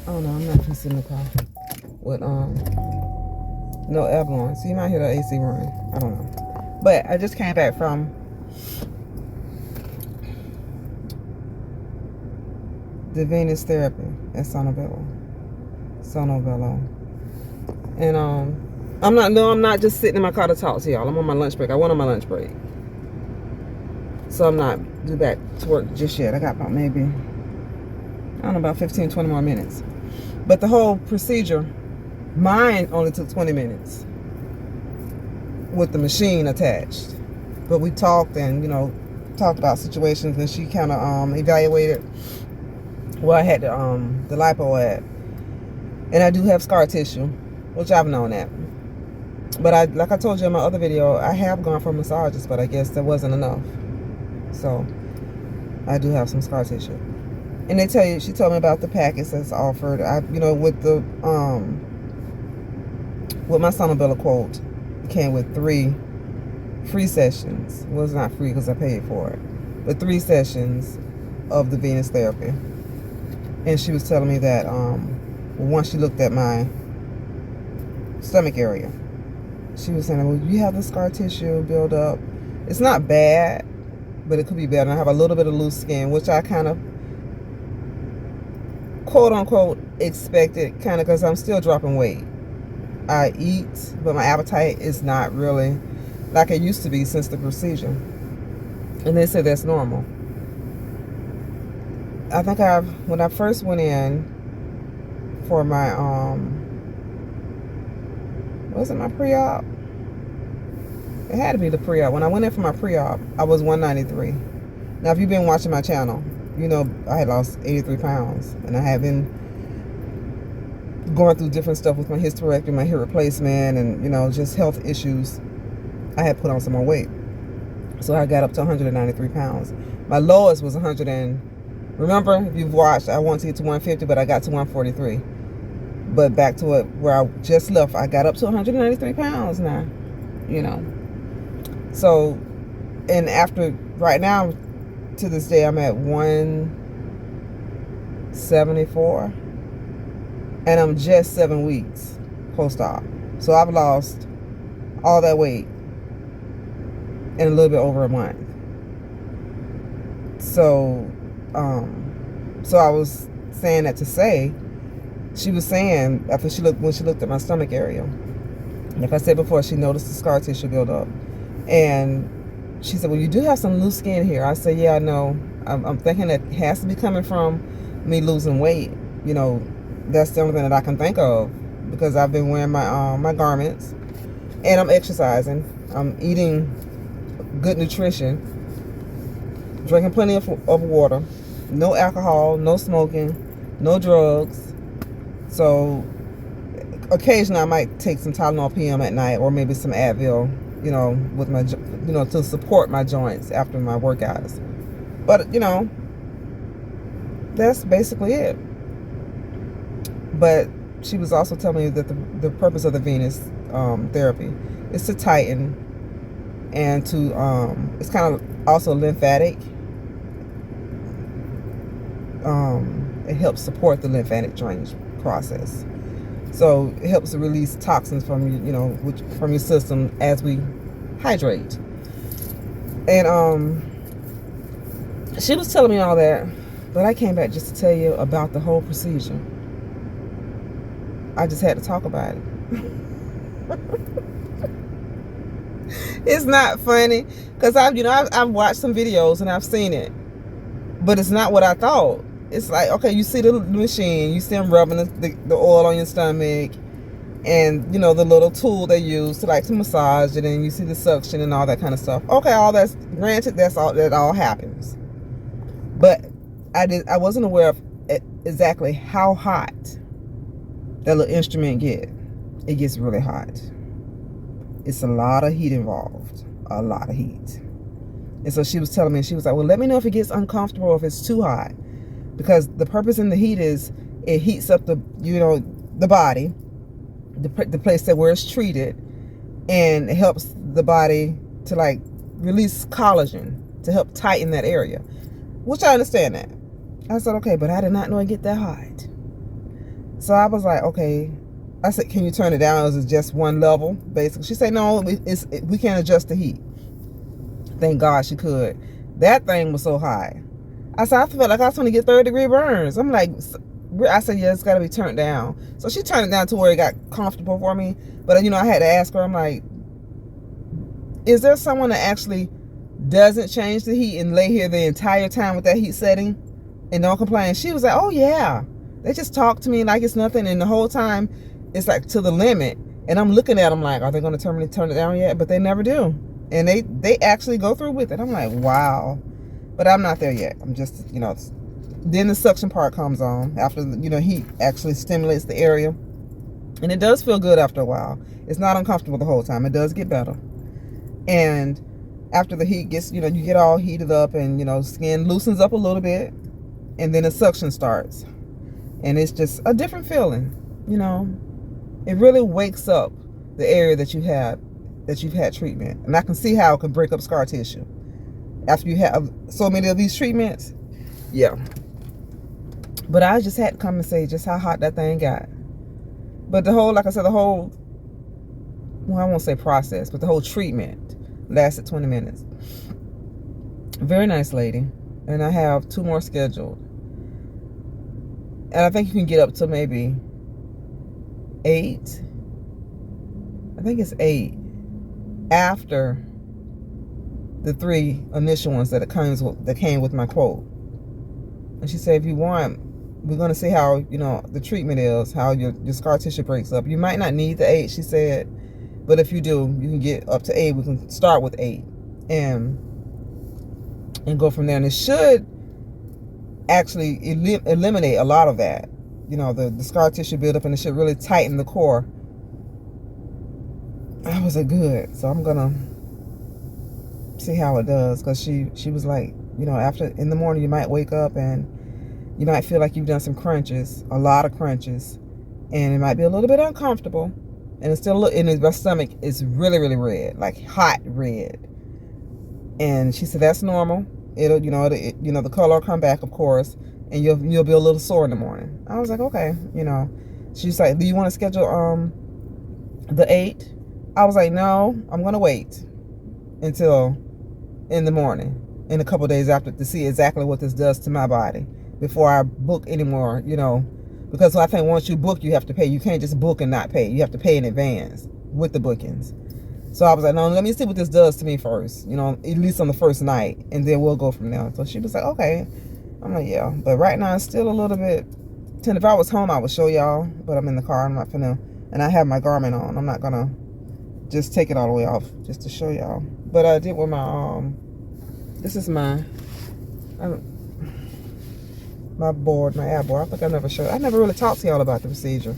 Oh no, I'm not gonna sit in the car with no air blowing. So you might hear the AC running. I don't know. But I just came back from the Venus therapy at Sonobello. And I'm not just sitting in my car to talk to y'all. I'm on my lunch break. I went on my lunch break. So I'm not due back to work just yet. I got about maybe, I don't know, about 15, 20 more minutes. But the whole procedure, mine only took 20 minutes with the machine attached. But we talked and, talked about situations, and she kind of evaluated where I had the lipo at. And I do have scar tissue, which I've known that. But like I told you in my other video, I have gone for massages, but I guess that wasn't enough. So I do have some scar tissue. And she told me about the package that's offered. With my sonobello quote, it came with 3 free sessions. Well, it's not free because I paid for it, but 3 sessions of the Venus therapy. And she was telling me that once she looked at my stomach area, she was saying, well, you have the scar tissue build up. It's not bad, but it could be better. I have a little bit of loose skin, which I kind of, quote unquote, expected, kind of, because I'm still dropping weight. I eat, but my appetite is not really like it used to be since the procedure. And they said that's normal. I think when I first went in for my, was it my pre-op? It had to be the pre-op. When I went in for my pre-op, I was 193. Now, if you've been watching my channel, you know I had lost 83 pounds. And I have been going through different stuff with my hysterectomy, my hip replacement, and, just health issues. I had put on some more weight. So I got up to 193 pounds. My lowest was 100 and, remember, if you've watched, I wanted to get to 150, but I got to 143. But back to where I just left, I got up to 193 pounds now, So, and after, right now, to this day, I'm at 174. And I'm just 7 weeks post-op. So I've lost all that weight in a little bit over a month. So, so I was saying that to say, she was saying when she looked at my stomach area, like I said before, she noticed the scar tissue build up. And she said, well, you do have some loose skin here. I said, yeah, I know. I'm thinking that has to be coming from me losing weight. That's the only thing that I can think of, because I've been wearing my garments, and I'm exercising. I'm eating good nutrition, drinking plenty of water, no alcohol, no smoking, no drugs. So occasionally I might take some Tylenol PM at night, or maybe some Advil, with my, to support my joints after my workouts. But, that's basically it. But she was also telling me that the purpose of the Venus therapy is to tighten and to, it's kind of also lymphatic. It helps support the lymphatic drainage process. So it helps to release toxins from from your system as we hydrate. And she was telling me all that, but I came back just to tell you about the whole procedure. I just had to talk about it. It's not funny, because I've watched some videos and I've seen it, but it's not what I thought. It's like, okay, you see the machine, you see them rubbing the oil on your stomach, and the little tool they use to massage it, and you see the suction and all that kind of stuff. Okay, all that's granted, that all happens, but I wasn't aware of exactly how hot that little instrument gets. It gets really hot. It's a lot of heat involved, a lot of heat. And so she was telling me, she was like, well, let me know if it gets uncomfortable or if it's too hot. Because the purpose in the heat is it heats up the body, the place where it's treated, and it helps the body to release collagen to help tighten that area, which I understand that. I said, okay, but I did not know it get that hot. So I was like, okay. I said, can you turn it down? Is it just one level, basically? She said, no, we can't adjust the heat. Thank God she could. That thing was so high. I said, I felt like I was going to get 3rd-degree burns. I'm like, I said, yeah, it's got to be turned down. So she turned it down to where it got comfortable for me. But, I had to ask her, I'm like, is there someone that actually doesn't change the heat and lay here the entire time with that heat setting and don't complain? She was like, oh, yeah. They just talk to me like it's nothing. And the whole time, it's like to the limit. And I'm looking at them like, are they going to turn it down yet? But they never do. And they actually go through with it. I'm like, wow. But I'm not there yet. I'm just, then the suction part comes on after, heat actually stimulates the area. And it does feel good after a while. It's not uncomfortable the whole time. It does get better. And after the heat gets, you get all heated up and, skin loosens up a little bit. And then the suction starts. And it's just a different feeling, It really wakes up the area that you've had treatment. And I can see how it can break up scar tissue. After you have so many of these treatments, yeah. But I just had to come and say just how hot that thing got. But like I said, well, I won't say process, but the whole treatment lasted 20 minutes. Very nice lady. And I have 2 more scheduled. And I think you can get up to maybe 8. I think it's 8 after the 3 initial ones that came with my quote. And she said, if you want, we're going to see how, the treatment is, how your scar tissue breaks up. You might not need the 8, she said, but if you do, you can get up to 8. We can start with 8 and go from there. And it should actually eliminate a lot of that, the scar tissue buildup, and it should really tighten the core. I was like, good. So I'm going to see how it does, because she was like, after in the morning you might wake up and you might feel like you've done some crunches, a lot of crunches, and it might be a little bit uncomfortable, and it's still in my stomach is really, really red, like hot red. And she said that's normal. It'll the color will come back, of course, and you'll be a little sore in the morning. I was like, okay, She's like, do you want to schedule the 8? I was like, no, I'm gonna wait until in the morning, in a couple days after, to see exactly what this does to my body before I book anymore, because I think once you book, you have to pay. You can't just book and not pay. You have to pay in advance with the bookings. So I was like, no, let me see what this does to me first, at least on the first night, and then we'll go from there. So she was like, okay. I'm like, yeah. But right now it's still a little bit, if I was home, I would show y'all, but I'm in the car. I'm not finna, and I have my garment on. I'm not gonna just take it all the way off just to show y'all. But I did with my, this is my board, my ab board. I think I never really talked to y'all about the procedure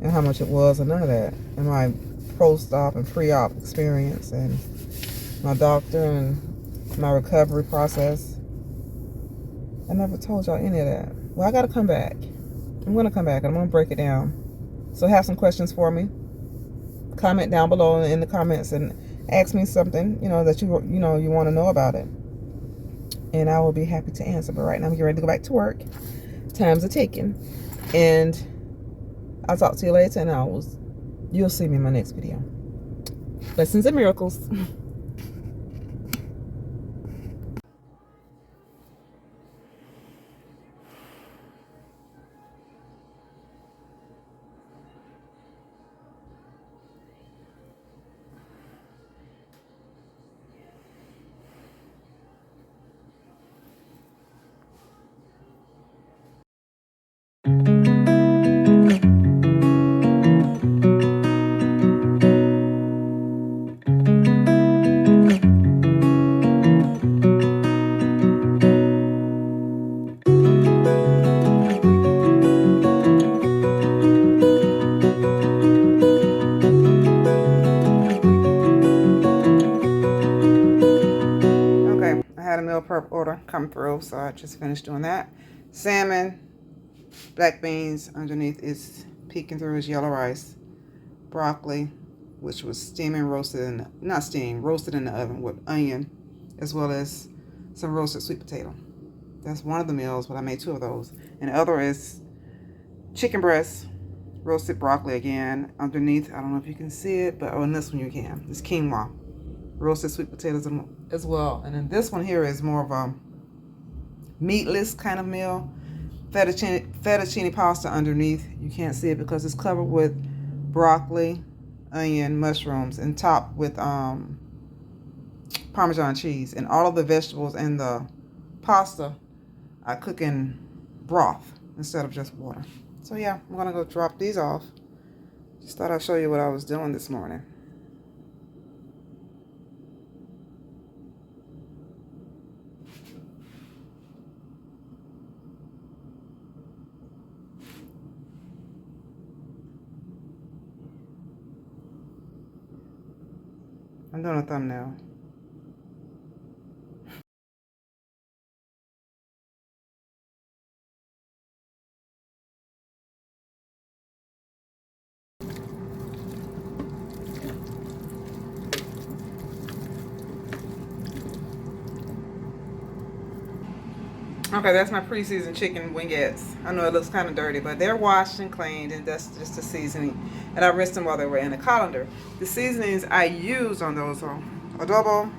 and how much it was and none of that. And my post-op and pre-op experience and my doctor and my recovery process. I never told y'all any of that. Well, I got to come back. I'm going to come back and I'm going to break it down. So have some questions for me. Comment down below in the comments and ask me something, that you want to know about it. And I will be happy to answer. But right now I'm getting ready to go back to work. Times are ticking. And I'll talk to you later, and you'll see me in my next video. Blessings and miracles. Meal prep order come through, so I just finished doing that. Salmon, black beans, underneath is peeking through is yellow rice, broccoli, which was steaming, roasted in the oven with onion, as well as some roasted sweet potato. That's one of the meals, but I made 2 of those. And the other is chicken breast roasted broccoli again. Underneath, I don't know if you can see it, but on this one you can. It's quinoa. Roasted sweet potatoes as well. And then this one here is more of a meatless kind of meal. Fettuccine pasta underneath. You can't see it because it's covered with broccoli, onion, mushrooms, and topped with Parmesan cheese. And all of the vegetables and the pasta I cook in broth instead of just water. So yeah, I'm gonna go drop these off. Just thought I'd show you what I was doing this morning. I'm doing a thumbnail. Okay, that's my pre-seasoned chicken wingettes. I know it looks kind of dirty, but they're washed and cleaned, and that's just the seasoning. And I rinsed them while they were in the colander. The seasonings I used on those are adobo,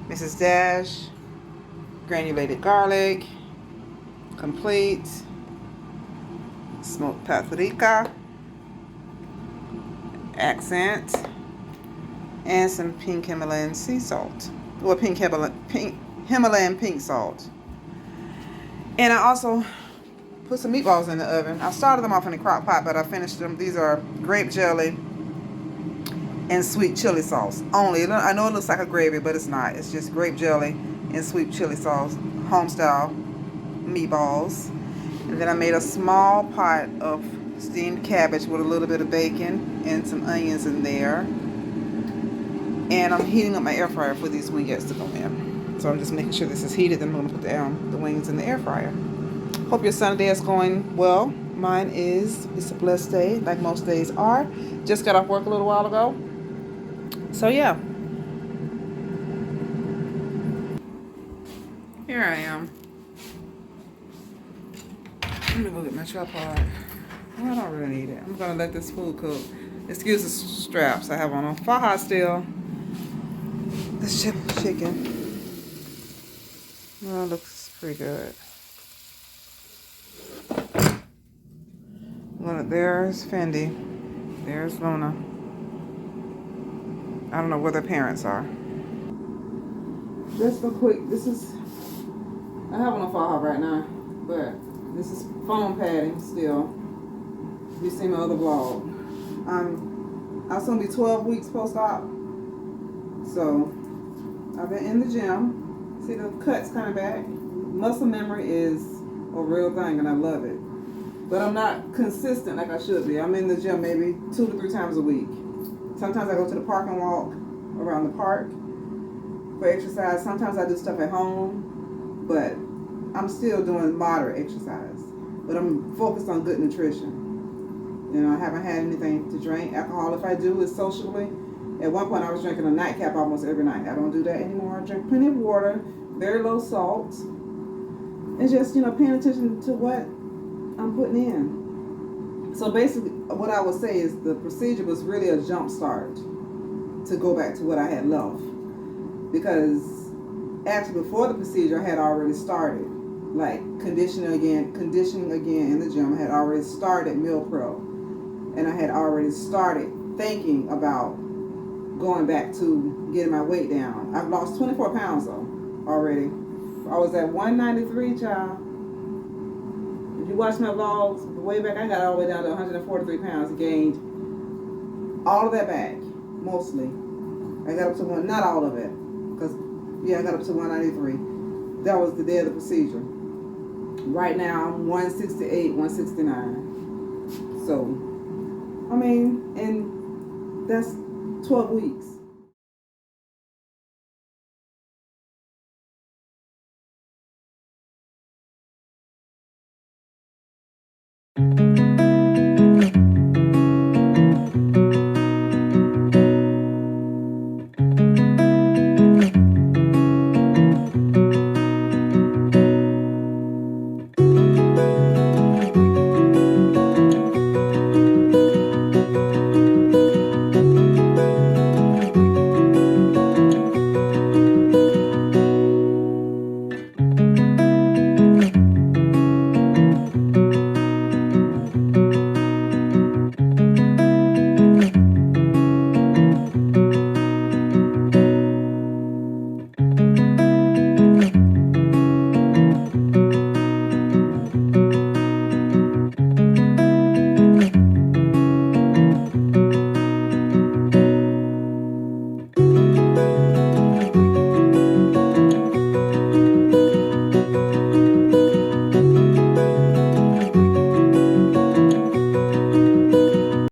Mrs. Dash, granulated garlic, complete, smoked paprika, accent, and some pink Himalayan sea salt. Or Himalayan pink salt. And I also put some meatballs in the oven. I started them off in a crock pot, but I finished them. These are grape jelly and sweet chili sauce only. I know it looks like a gravy, but it's not. It's just grape jelly and sweet chili sauce, home style meatballs. And then I made a small pot of steamed cabbage with a little bit of bacon and some onions in there. And I'm heating up my air fryer for these wingettes to go in. So I'm just making sure this is heated. Then I'm going to put the wings in the air fryer. Hope your Sunday is going well. Mine is. It's a blessed day, like most days are. Just got off work a little while ago. So yeah. Here I am. Let me go get my tripod. Well, I don't really need it. I'm going to let this food cook. Excuse the straps I have on faja still. This chicken. Well, it looks pretty good. There's Fendi. There's Luna. I don't know where their parents are. Just a quick, I have on a faja right now, but this is foam padding still. You see my other vlog. I was gonna be 12 weeks post-op. So I've been in the gym. See the cuts coming back. Muscle memory is a real thing and I love it. But I'm not consistent like I should be. I'm in the gym maybe 2 to 3 times a week. Sometimes I go to the park and walk around the park for exercise. Sometimes I do stuff at home, but I'm still doing moderate exercise. But I'm focused on good nutrition. You know, I haven't had anything to drink. Alcohol, if I do, is socially. At one point, I was drinking a nightcap almost every night. I don't do that anymore. I drink plenty of water, very low salt, and just, you know, paying attention to what I'm putting in. So basically, what I would say is the procedure was really a jump start to go back to what I had left. Because actually, before the procedure, I had already started, like conditioning again in the gym. I had already started meal prep, and I had already started thinking about going back to getting my weight down. I've lost 24 pounds though already. I was at 193, child. If you watch my vlogs way back, I got all the way down to 143 pounds. Gained all of that back, mostly. I got up to not all of it, because I got up to 193. That was the day of the procedure. Right now I'm 168, 169. So, I mean, and that's 12 weeks.